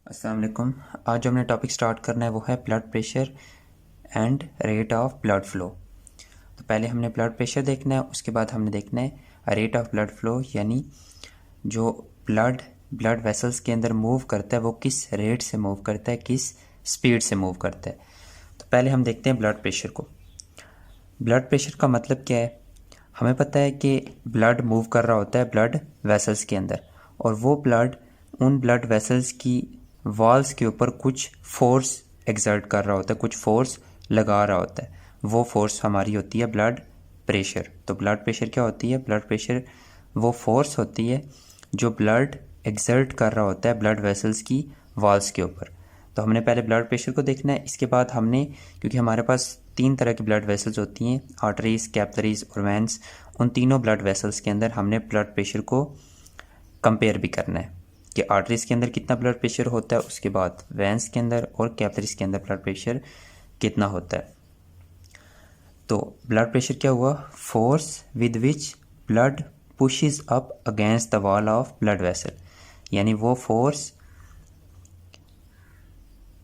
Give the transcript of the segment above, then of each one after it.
अस्सलाम वालेकुम। आज जो हमने टॉपिक स्टार्ट करना है वो है blood pressure and rate of blood flow. तो पहले हमने ब्लड प्रेशर देखना है, उसके बाद हमने देखना है रेट ऑफ ब्लड फ्लो, यानी जो ब्लड वेसल्स के अंदर मूव करता है वो किस रेट से मूव करता है, किस स्पीड से मूव करता है। तो पहले हम देखते हैं ब्लड प्रेशर को। ब्लड प्रेशर का मतलब क्या है? हमें पता है कि ब्लड मूव कर रहा होता है ब्लड वेसल्स के अंदर, और वो ब्लड उन ब्लड वेसल्स की वॉल्स के ऊपर कुछ फोर्स एक्सर्ट कर रहा होता है, कुछ फोर्स लगा रहा होता है। वो फोर्स हमारी होती है ब्लड प्रेशर। तो ब्लड प्रेशर क्या होती है? ब्लड प्रेशर वो फोर्स होती है जो ब्लड एक्सर्ट कर रहा होता है ब्लड वेसल्स की वॉल्स के ऊपर। तो हमने पहले ब्लड प्रेशर को देखना है, इसके बाद हमने, क्योंकि हमारे पास 3 तरह की ब्लड वेसल्स होती हैं, आर्टरीज, कैपिलरीज और वेंस, उन तीनों ब्लड वेसल्स के अंदर हमने ब्लड प्रेशर को कंपेयर भी करना है कि आर्टरीज के अंदर कितना ब्लड प्रेशर होता है, उसके बाद वेंस के अंदर और कैपिलरीज के अंदर ब्लड प्रेशर कितना होता है। तो ब्लड प्रेशर क्या हुआ? Force with which blood pushes up against the wall of blood vessel, यानी वो फोर्स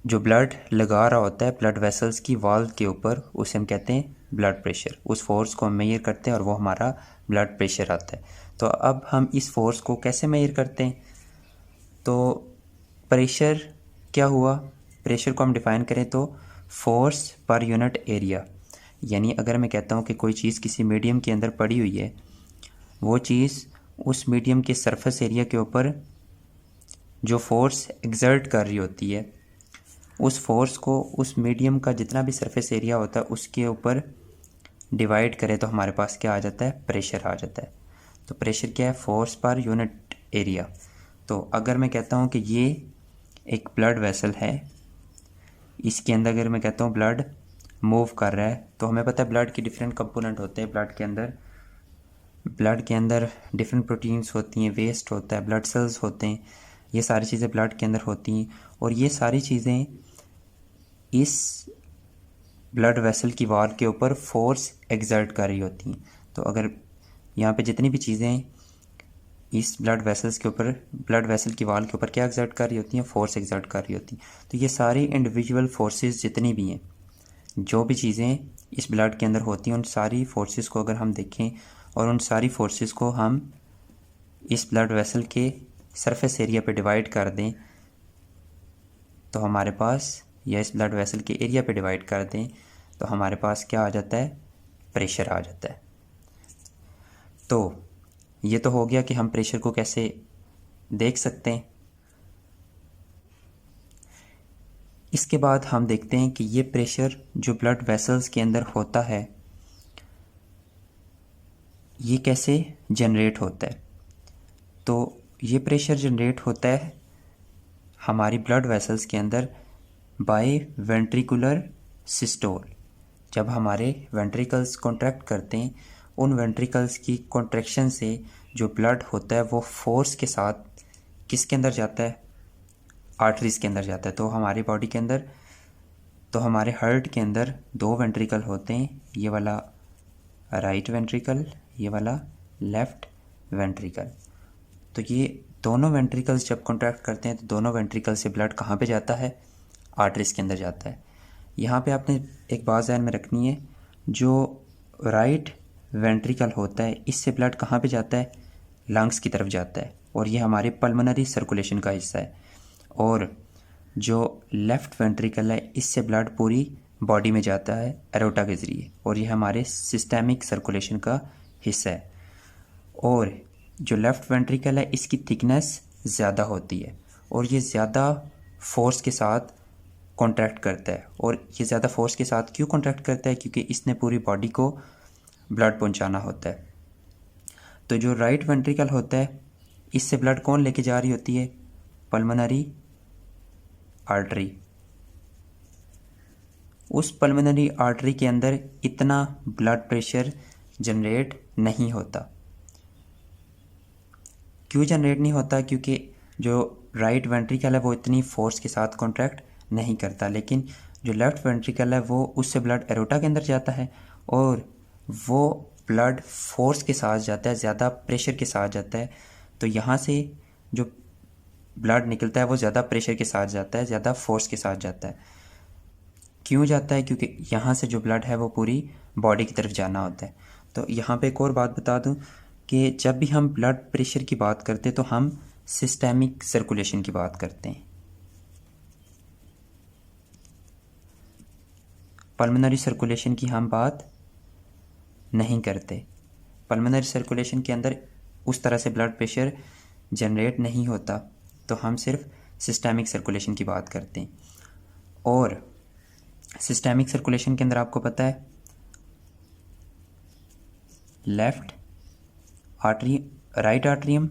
जो ब्लड लगा रहा होता है ब्लड वेसल्स की वॉल के ऊपर, उसे हम कहते हैं ब्लड प्रेशर। उस फोर्स को हम मेजर करते हैं और वो हमारा ब्लड प्रेशर आता है। तो अब हम इस फोर्स को कैसे मेजर करते हैं? तो प्रेशर क्या हुआ? प्रेशर को हम डिफाइन करें तो फोर्स पर यूनिट एरिया, यानी अगर मैं कहता हूँ कि कोई चीज़ किसी मीडियम के अंदर पड़ी हुई है, वो चीज़ उस मीडियम के सरफेस एरिया के ऊपर जो फोर्स एक्सर्ट कर रही होती है, उस फोर्स को उस मीडियम का जितना भी सरफेस एरिया होता है उसके ऊपर डिवाइड करें तो हमारे पास क्या आ जाता है? प्रेशर आ जाता है। तो प्रेशर क्या है? Force per unit area. तो अगर मैं कहता हूँ कि ये एक ब्लड वेसल है, इसके अंदर अगर मैं कहता हूँ ब्लड मूव कर रहा है, तो हमें पता है ब्लड के डिफरेंट कंपोनेंट होते हैं। ब्लड के अंदर डिफरेंट प्रोटीन्स होती हैं, वेस्ट होता है, ब्लड सेल्स होते हैं, ये सारी चीज़ें ब्लड के अंदर होती हैं, और ये सारी चीज़ें इस ब्लड वेसल की वॉल के ऊपर फोर्स एक्सर्ट कर रही होती हैं। तो अगर यहाँ पे जितनी भी चीज़ें इस ब्लड वेसल्स के ऊपर, ब्लड वेसल की वॉल के ऊपर क्या एक्सर्ट कर रही होती हैं? फोर्स एक्सर्ट कर रही होती हैं। तो ये सारी इंडिविजुअल फोर्सेस जितनी भी हैं, जो भी चीज़ें इस ब्लड के अंदर होती हैं, उन सारी फोर्सेस को अगर हम देखें और उन सारी फोर्सेस को हम इस ब्लड वेसल के सरफेस एरिया पे डिवाइड कर दें, तो हमारे पास, या इस ब्लड वेसल के एरिया पे डिवाइड कर दें, तो हमारे पास क्या आ जाता है? प्रेशर आ जाता है। तो ये तो हो गया कि हम प्रेशर को कैसे देख सकते हैं। इसके बाद हम देखते हैं कि ये प्रेशर जो ब्लड वेसल्स के अंदर होता है, ये कैसे जनरेट होता है। तो ये प्रेशर जनरेट होता है हमारी ब्लड वेसल्स के अंदर बाय वेंट्रिकुलर सिस्टोल। जब हमारे वेंट्रिकल्स कॉन्ट्रैक्ट करते हैं, उन वेंट्रिकल्स की कॉन्ट्रैक्शन से जो ब्लड होता है वो फोर्स के साथ किसके अंदर जाता है? आर्टरीज के अंदर जाता है। तो हमारी बॉडी के अंदर, तो हमारे हार्ट के अंदर 2 वेंट्रिकल होते हैं, ये वाला राइट वेंट्रिकल, ये वाला लेफ्ट वेंट्रिकल। तो ये दोनों वेंट्रिकल्स जब कॉन्ट्रैक्ट करते हैं तो दोनों वेंट्रिकल से ब्लड कहाँ पे जाता है? आर्टरीज के अंदर जाता है। यहाँ पे आपने एक बात ध्यान में रखनी है, जो राइट वेंट्रिकल होता है इससे ब्लड कहाँ पे जाता है? लंग्स की तरफ जाता है, और ये हमारे पल्मोनरी सर्कुलेशन का हिस्सा है। और जो लेफ़्ट वेंट्रिकल है इससे ब्लड पूरी बॉडी में जाता है एरोटा के ज़रिए, और ये हमारे सिस्टेमिक सर्कुलेशन का हिस्सा है। और जो लेफ़्ट वेंट्रिकल है इसकी थिकनेस ज़्यादा होती है, और ये ज़्यादा फोर्स के साथ कॉन्ट्रैक्ट करता है। और ये ज़्यादा फोर्स के साथ क्यों कॉन्ट्रैक्ट करता है? क्योंकि इसने पूरी बॉडी को ब्लड पहुंचाना होता है। तो जो राइट वेंट्रिकल होता है इससे ब्लड कौन लेके जा रही होती है? Pulmonary artery. उस पल्मोनरी आर्टरी के अंदर इतना ब्लड प्रेशर जनरेट नहीं होता। क्यों जनरेट नहीं होता? क्योंकि जो राइट वेंट्रिकल है वो इतनी फोर्स के साथ कॉन्ट्रैक्ट नहीं करता, लेकिन जो लेफ़्ट वेंट्रिकल है वो उससे ब्लड एरोटा के अंदर जाता है, और वो ब्लड फोर्स के साथ जाता है, ज़्यादा प्रेशर के साथ जाता है। तो यहाँ से जो ब्लड निकलता है वो ज़्यादा प्रेशर के साथ जाता है, ज़्यादा फोर्स के साथ जाता है। क्यों जाता है? क्योंकि यहाँ से जो ब्लड है वो पूरी बॉडी की तरफ जाना होता है। तो यहाँ पे एक और बात बता दूँ कि जब भी हम ब्लड प्रेशर की बात करते हैं तो हम सिस्टेमिक सर्कुलेशन की बात करते हैं, पल्मोनरी सर्कुलेशन की हम बात नहीं करते। पल्मोनरी सर्कुलेशन के अंदर उस तरह से ब्लड प्रेशर जनरेट नहीं होता, तो हम सिर्फ सिस्टेमिक सर्कुलेशन की बात करते हैं। और सिस्टेमिक सर्कुलेशन के अंदर आपको पता है लेफ्ट आर्टरी, राइट आर्टरियम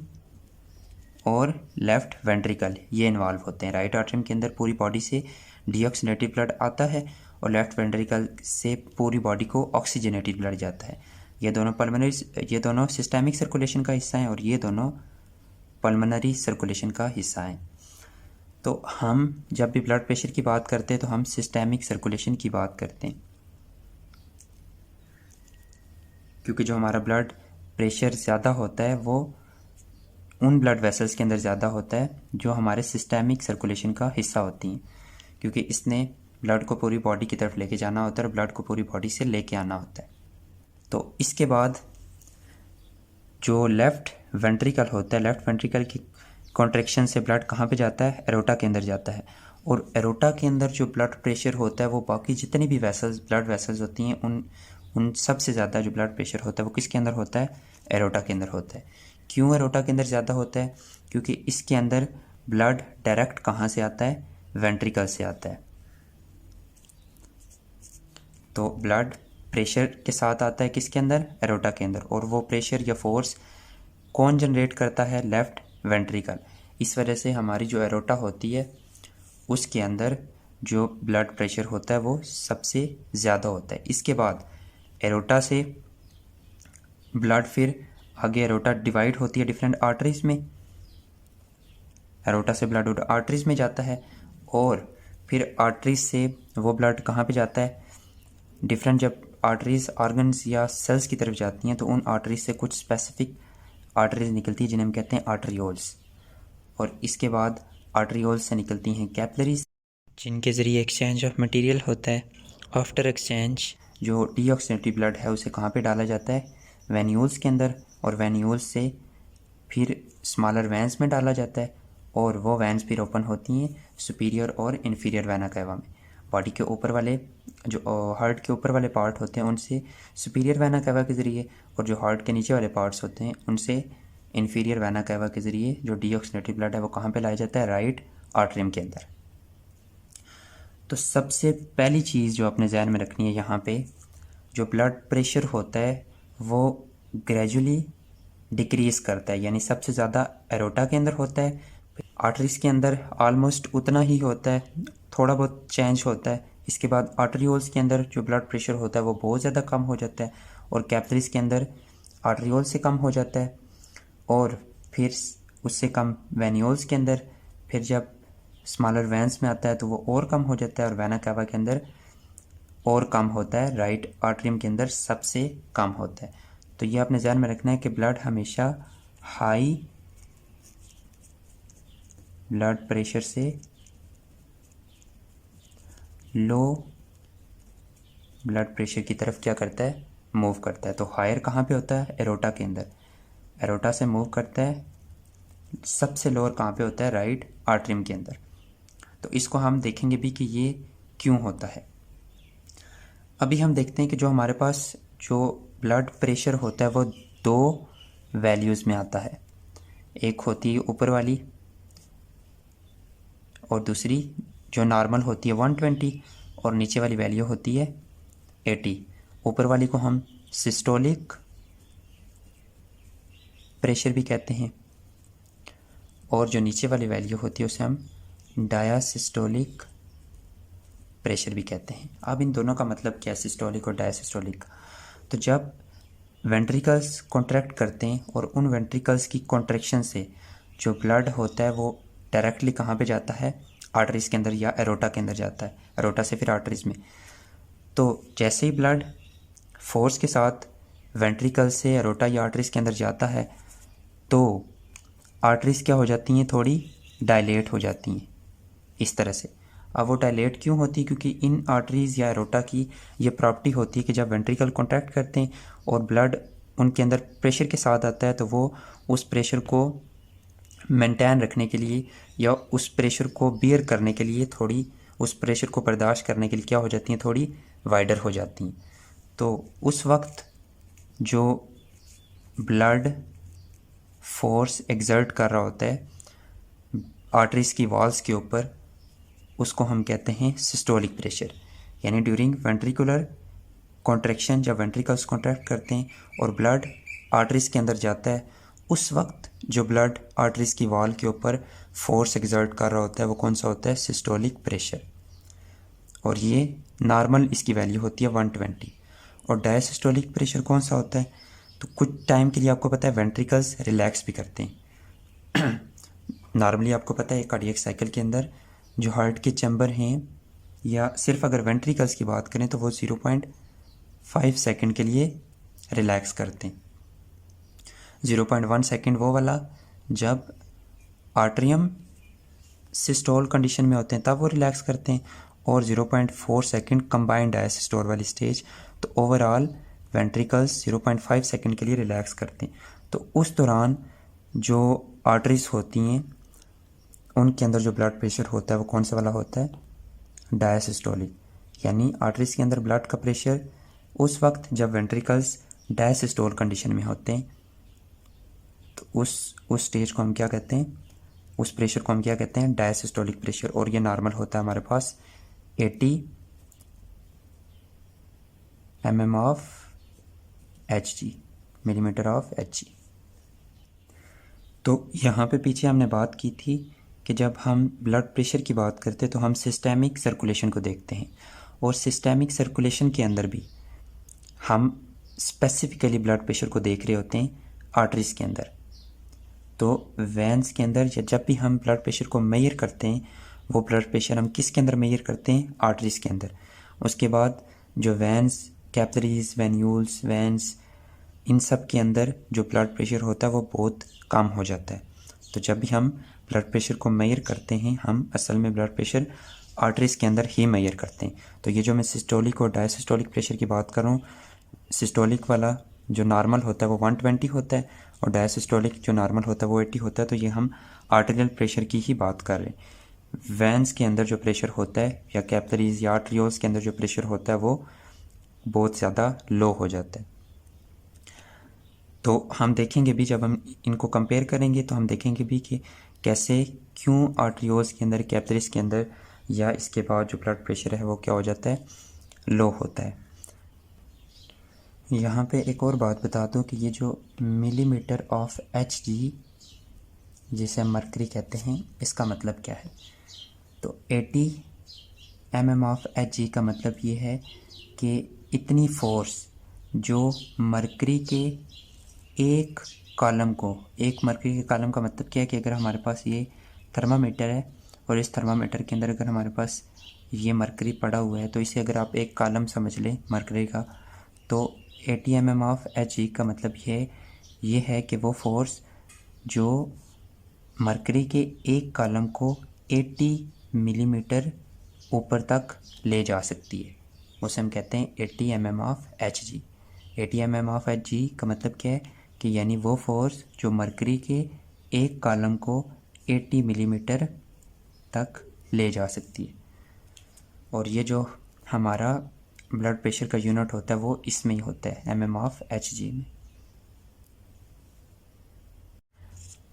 और लेफ्ट वेंट्रिकल ये इन्वॉल्व होते हैं। राइट आर्टरियम के अंदर पूरी बॉडी से डीऑक्सीनेटेड ब्लड आता है और लेफ्ट वेंट्रिकल से पूरी बॉडी को ऑक्सीजनेटेड ब्लड जाता है। ये दोनों पल्मोनरी, ये दोनों सिस्टेमिक सर्कुलेशन का हिस्सा हैं और ये दोनों पल्मोनरी सर्कुलेशन का हिस्सा हैं। तो हम जब भी ब्लड प्रेशर की बात करते हैं तो हम सिस्टेमिक सर्कुलेशन की बात करते हैं, क्योंकि जो हमारा ब्लड प्रेशर ज़्यादा होता है वो उन ब्लड वेसल्स के अंदर ज़्यादा होता है जो हमारे सिस्टेमिक सर्कुलेशन का हिस्सा होती हैं, क्योंकि इसने ब्लड को पूरी बॉडी की तरफ लेके जाना होता है और ब्लड को पूरी बॉडी से लेके आना होता है। तो इसके बाद जो लेफ़्ट वेंट्रिकल होता है, लेफ़्ट वेंट्रिकल की कॉन्ट्रैक्शन से ब्लड कहाँ पे जाता है? एरोटा के अंदर जाता है। और एरोटा के अंदर जो ब्लड प्रेशर होता है वो बाकी जितनी भी वेसल्स, ब्लड वेसल्स होती हैं उन सबसे ज़्यादा जो ब्लड प्रेशर होता है वो किसके अंदर होता है? एरोटा के अंदर होता है। क्यों एरोटा के अंदर ज़्यादा होता है? क्योंकि इसके अंदर ब्लड डायरेक्ट कहाँ से आता है? वेंट्रिकल से आता है। तो ब्लड प्रेशर के साथ आता है किसके अंदर? एरोटा के अंदर। और वो प्रेशर या फोर्स कौन जनरेट करता है? Left ventricle. इस वजह से हमारी जो एरोटा होती है उसके अंदर जो ब्लड प्रेशर होता है वो सबसे ज़्यादा होता है। इसके बाद एरोटा से ब्लड फिर आगे एरोटा डिवाइड होती है डिफरेंट आर्टरीज़ में, एरोटा से ब्लड आर्टरीज़ में जाता है और फिर आर्टरीज से वो ब्लड कहाँ पे जाता है? डिफरेंट जब आर्टरीज़ ऑर्गन्स या सेल्स की तरफ जाती हैं तो उन आर्टरीज से कुछ स्पेसिफिक आर्टरीज निकलती है जिन्हें हम कहते हैं आर्टरियोल्स। और इसके बाद आर्टरियोल्स से निकलती हैं कैपिलरीज, जिनके ज़रिए एक्सचेंज ऑफ मटेरियल होता है। आफ्टर एक्सचेंज जो डीऑक्सीनेटेड ब्लड है उसे कहाँ पे डाला जाता है? वेन्यूल्स के अंदर। और वेन्यूल्स से फिर स्मॉलर वैन्स में डाला जाता है और वो वैन्स फिर ओपन होती हैं सुपीरियर और इन्फीरियर वेना कैवा में। बॉडी के ऊपर वाले जो हार्ट के ऊपर वाले पार्ट होते हैं उनसे सुपीरियर वेना कैवा के ज़रिए, और जो हार्ट के नीचे वाले पार्ट्स होते हैं उनसे इन्फीरियर वेना कैवा के ज़रिए जो डीऑक्सीनेटेड ब्लड है वो कहाँ पे लाया जाता है? राइट आर्टरियम के अंदर। तो सबसे पहली चीज़ जो अपने जहन में रखनी है यहाँ पे, जो ब्लड प्रेशर होता है वो ग्रेजुअली डिक्रीज़ करता है, यानी सबसे ज़्यादा एरोटा के अंदर होता है, आर्टरीज़ के अंदर ऑलमोस्ट उतना ही होता है, थोड़ा बहुत चेंज होता है। इसके बाद आर्टरियोल्स के अंदर जो ब्लड प्रेशर होता है वो बहुत ज़्यादा कम हो जाता है और कैपिलरीज़ के अंदर आर्टरियोल से कम हो जाता है और फिर उससे कम वेन्यूल्स के अंदर, फिर जब स्मॉलर वैन्स में आता है तो वो और कम हो जाता है और वेना कैवा के अंदर और कम होता है, राइट आर्टरियम के अंदर सबसे कम होता है। तो ये अपने ध्यान में रखना है कि ब्लड हमेशा हाई ब्लड प्रेशर से लो ब्लड प्रेशर की तरफ क्या करता है? मूव करता है। तो हायर कहाँ पे होता है? एरोटा के अंदर। एरोटा से मूव करता है। सबसे लोअर कहाँ पे होता है? राइट आर्टरियम के अंदर। तो इसको हम देखेंगे भी कि ये क्यों होता है। अभी हम देखते हैं कि जो हमारे पास जो ब्लड प्रेशर होता है वो दो वैल्यूज़ में आता है। एक होती है ऊपर वाली और दूसरी जो नॉर्मल होती है 120 और नीचे वाली वैल्यू होती है 80। ऊपर वाली को हम सिस्टोलिक प्रेशर भी कहते हैं और जो नीचे वाली वैल्यू होती है उसे हम डायासिस्टोलिक प्रेशर भी कहते हैं। अब इन दोनों का मतलब क्या है, सिस्टोलिक और डायासिस्टोलिक? तो जब वेंट्रिकल्स कॉन्ट्रैक्ट करते हैं और उन वेंट्रिकल्स की कॉन्ट्रैक्शन से जो ब्लड होता है वो डायरेक्टली कहाँ पे जाता है? आर्टरीज़ के अंदर या एरोटा के अंदर जाता है, एरोटा से फिर आर्टरीज़ में। तो जैसे ही ब्लड फोर्स के साथ वेंट्रिकल से एरोटा या आर्टरीज़ के अंदर जाता है तो आर्टरीज़ क्या हो जाती हैं? थोड़ी डायलेट हो जाती हैं इस तरह से। अब वो डायलेट क्यों होती है? क्योंकि इन आर्टरीज़ या एरोटा की ये प्रॉपर्टी होती है कि जब वेंट्रिकल कॉन्ट्रैक्ट करते हैं और ब्लड उनके अंदर प्रेशर के साथ आता है तो वो उस प्रेशर को मेंटेन रखने के लिए या उस प्रेशर को बियर करने के लिए थोड़ी, उस प्रेशर को बर्दाश्त करने के लिए क्या हो जाती हैं, थोड़ी वाइडर हो जाती हैं। तो उस वक्त जो ब्लड फोर्स एक्सर्ट कर रहा होता है आर्टरीज़ की वॉल्स के ऊपर, उसको हम कहते हैं सिस्टोलिक प्रेशर। यानी ड्यूरिंग वेंट्रिकुलर कॉन्ट्रैक्शन, जब वेंट्रिकल्स कॉन्ट्रैक्ट करते हैं और ब्लड आर्टरीज़ के अंदर जाता है, उस वक्त जो ब्लड आर्टरीज़ की वॉल के ऊपर फोर्स एक्सर्ट कर रहा होता है वो कौन सा होता है? Systolic pressure. और ये नॉर्मल इसकी वैल्यू होती है 120। और डायसिस्टोलिक प्रेशर कौन सा होता है? तो कुछ टाइम के लिए आपको पता है वेंट्रिकल्स रिलैक्स भी करते हैं। नॉर्मली आपको पता है कार्डियक साइकिल के अंदर जो हार्ट के चैम्बर हैं, या सिर्फ अगर वेंट्रिकल्स की बात करें तो वो 0.5 सेकंड के लिए रिलैक्स करते हैं। 0.1 सेकंड वो वाला जब आर्ट्रियम सिस्टोल कंडीशन में होते हैं तब वो रिलैक्स करते हैं, और 0.4 सेकंड कंबाइंड डायसिस्टोल वाली स्टेज। तो ओवरऑल वेंट्रिकल्स 0.5 सेकंड के लिए रिलैक्स करते हैं। तो उस दौरान जो आर्टरीज होती हैं उनके अंदर जो ब्लड प्रेशर होता है वो कौन सा वाला होता है? डायसिस्टोलिक। यानी आर्टरीज के अंदर ब्लड का प्रेशर उस वक्त जब वेंट्रिकल्स डायसिस्टोल कंडीशन में होते हैं तो उस स्टेज को हम क्या कहते हैं? उस प्रेशर को हम क्या कहते हैं? Diastolic pressure. और ये नॉर्मल होता है हमारे पास 80 mm of Hg, millimetre of Hg। तो यहाँ पे पीछे हमने बात की थी कि जब हम ब्लड प्रेशर की बात करते हैं तो हम सिस्टेमिक सर्कुलेशन को देखते हैं, और सिस्टेमिक सर्कुलेशन के अंदर भी हम स्पेसिफिकली ब्लड प्रेशर को देख रहे होते हैं आर्टरीज़ के अंदर। तो वेंस के अंदर जब भी हम ब्लड प्रेशर को मेजर करते हैं, वो ब्लड प्रेशर हम किसके अंदर मेजर करते हैं? आर्टरीज़ के अंदर। उसके बाद जो वेंस, कैपिलरीज, वेन्यूल्स, वेंस, इन सब के अंदर जो ब्लड प्रेशर होता है वो बहुत कम हो जाता है। तो जब भी हम ब्लड प्रेशर को मेजर करते हैं हम असल में ब्लड प्रेशर आर्टरीज़ के अंदर ही मेजर करते हैं। तो ये जो मैं सिस्टोलिक और डायसिस्टोलिक प्रेशर की बात कर रहा हूँ, सिस्टोलिक वाला जो नॉर्मल होता है वो 120 होता है, और डायसिस्टोलिक जो नॉर्मल होता है वो 80 होता है। तो ये हम आर्टेरियल प्रेशर की ही बात कर रहे हैं। वेंस के अंदर जो प्रेशर होता है या कैपिलरीज या आर्टरियोल्स के अंदर जो प्रेशर होता है वो बहुत ज़्यादा लो हो जाता है। तो हम देखेंगे भी, जब हम इनको कंपेयर करेंगे तो हम देखेंगे भी कि कैसे, क्यों आर्टरियोल्स के अंदर, कैपिलरीज के अंदर या इसके बाद जो ब्लड प्रेशर है वो क्या हो जाता है? लो होता है। यहाँ पे एक और बात बता दूँ कि ये जो मिलीमीटर ऑफ Hg जिसे हम मरकरी कहते हैं, इसका मतलब क्या है? तो 80 mm ऑफ Hg का मतलब ये है कि इतनी फोर्स जो मरकरी के एक कॉलम को, एक मरकरी के कॉलम का मतलब क्या है कि अगर हमारे पास ये थर्मामीटर है और इस थर्मामीटर के अंदर अगर हमारे पास ये मरकरी पड़ा हुआ है तो इसे अगर आप एक कॉलम समझ लें मरकरी का, तो 80 mm ऑफ Hg का मतलब ये है कि वो फोर्स जो मरकरी के एक कॉलम को 80 मिलीमीटर ऊपर तक ले जा सकती है, उसे हम कहते हैं 80 mm of Hg। 80 mm of Hg का मतलब क्या है कि यानी वो फोर्स जो मरकरी के एक कॉलम को 80 मिलीमीटर तक ले जा सकती है। और ये जो हमारा ब्लड प्रेशर का यूनिट होता है वो इसमें ही होता है, mm ऑफ Hg में।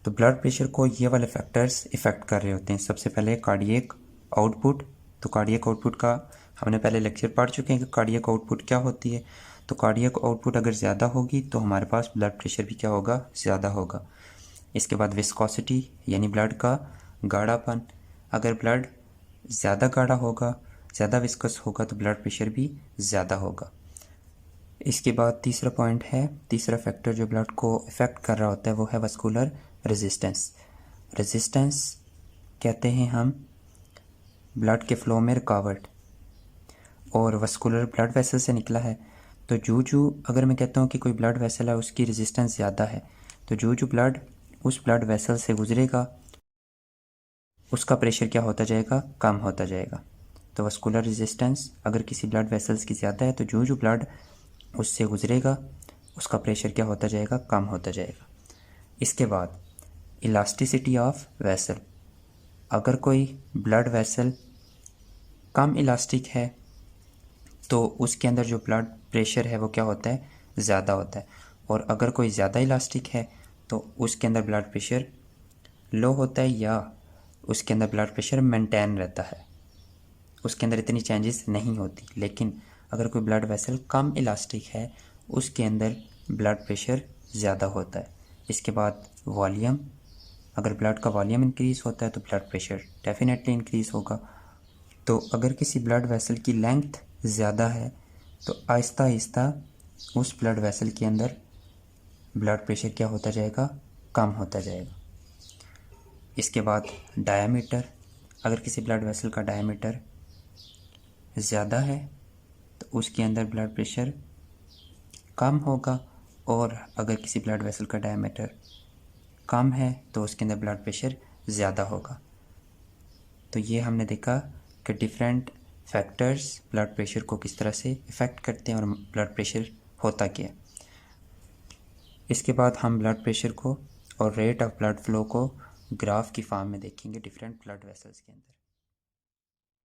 तो ब्लड प्रेशर को ये वाले फैक्टर्स इफ़ेक्ट कर रहे होते हैं। सबसे पहले कार्डियक आउटपुट। तो कार्डियक आउटपुट का हमने पहले लेक्चर पढ़ चुके हैं कि कार्डियक आउटपुट क्या होती है। तो कार्डियक आउटपुट अगर ज़्यादा होगी तो हमारे पास ब्लड प्रेशर भी क्या होगा? ज़्यादा होगा। इसके बाद विस्कोसिटी यानी ब्लड का गाढ़ापन। अगर ब्लड ज़्यादा गाढ़ा होगा, ज़्यादा विस्कस होगा तो ब्लड प्रेशर भी ज़्यादा होगा। इसके बाद तीसरा पॉइंट है, तीसरा फैक्टर जो ब्लड को इफ़ेक्ट कर रहा होता है वो है वस्कुलर रेजिस्टेंस। रेजिस्टेंस कहते हैं हम ब्लड के फ्लो में रुकावट, और वस्कुलर ब्लड वेसल से निकला है। तो जो अगर मैं कहता हूँ कि कोई ब्लड वेसल है उसकी रेजिस्टेंस ज़्यादा है, तो जो ब्लड उस ब्लड वेसल से गुजरेगा उसका प्रेशर क्या होता जाएगा, कम होता जाएगा। तो वस्कुलर रेजिस्टेंस अगर किसी ब्लड वेसल्स की ज़्यादा है तो जो जो ब्लड उससे गुजरेगा उसका प्रेशर क्या होता जाएगा, कम होता जाएगा। इसके बाद इलास्टिसिटी ऑफ वेसल, अगर कोई ब्लड वेसल कम इलास्टिक है तो उसके अंदर जो ब्लड प्रेशर है वो क्या होता है, ज़्यादा होता है। और अगर कोई ज़्यादा इलास्टिक है तो उसके अंदर ब्लड प्रेशर लो होता है या उसके अंदर ब्लड प्रेशर मेंटेन रहता है, उसके अंदर इतनी चेंजेस नहीं होती। लेकिन अगर कोई ब्लड वेसल कम इलास्टिक है उसके अंदर ब्लड प्रेशर ज़्यादा होता है। इसके बाद वॉल्यूम, अगर ब्लड का वॉल्यूम इंक्रीज़ होता है तो ब्लड प्रेशर डेफिनेटली इंक्रीज़ होगा। तो अगर किसी ब्लड वेसल की लेंथ ज़्यादा है तो आहिस्ता आहिस्ता उस ब्लड वेसल के अंदर ब्लड प्रेशर क्या होता जाएगा, कम होता जाएगा। इसके बाद डायामीटर, अगर किसी ब्लड वेसल का डायामीटर ज़्यादा है तो उसके अंदर ब्लड प्रेशर कम होगा, और अगर किसी ब्लड वेसल का डायामीटर कम है तो उसके अंदर ब्लड प्रेशर ज़्यादा होगा। तो ये हमने देखा कि डिफरेंट फैक्टर्स ब्लड प्रेशर को किस तरह से इफ़ेक्ट करते हैं और ब्लड प्रेशर होता क्या है। इसके बाद हम ब्लड प्रेशर को और रेट ऑफ ब्लड फ्लो को ग्राफ की फॉर्म में देखेंगे डिफरेंट ब्लड वेसल्स के अंदर।